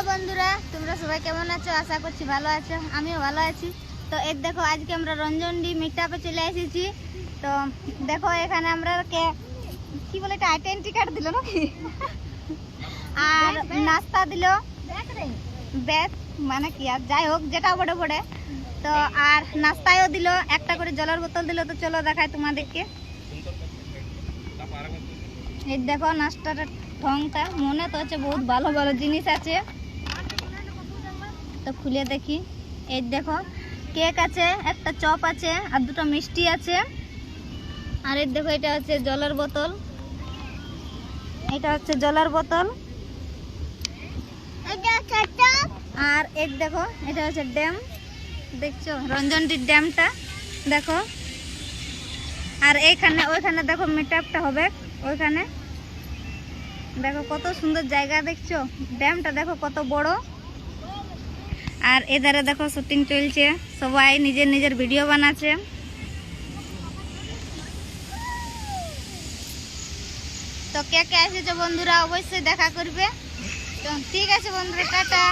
Hello বন্ধুরা, তোমরা সবাই কেমন আছো? আশা করছি ভালো আছো, আমিও ভালো আছি। তো এই দেখো, আজকে আমরা রঞ্জনডি মিটআপে চলে এসেছি। তো দেখো এখানে আমরা কি বলে, এটা আইডেন্টি কার্ড দিল নাকি, আর নাস্তা দিল, ব্যাস মানে কি আর যাই হোক, যেটা বড় বড়ে। তো আর নাস্তায়ও দিল, একটা করে জলের বোতল দিল। তো চলো দেখাই তোমাদেরকে। এই দেখো নাস্তাটা ঢংটা, মনে তো হচ্ছে বহুত ভালো ভালো জিনিস আছে। তো খুলে দেখি। এই দেখো কেক আছে, একটা চপ আছে, আর দুটো মিষ্টি আছে। আর এই দেখো এটা হচ্ছে জলের বোতল, এটা হচ্ছে জলের বোতল। আর এই দেখো এটা হচ্ছে ড্যাম, দেখছো রঞ্জনডির ড্যামটা দেখো। আর এইখানে ওইখানে দেখো মিটআপটা হবে, ওইখানে দেখো কত সুন্দর জায়গা, দেখছো ড্যামটা দেখো কত বড়। আর এধারে দেখো শুটিং চলছে, সবাই নিজের নিজের ভিডিও বানাচ্ছে। তো কে কে এসেছো বন্ধুরা, অবশ্যই দেখা করবে। তো ঠিক আছে বন্ধুরা, টাটা।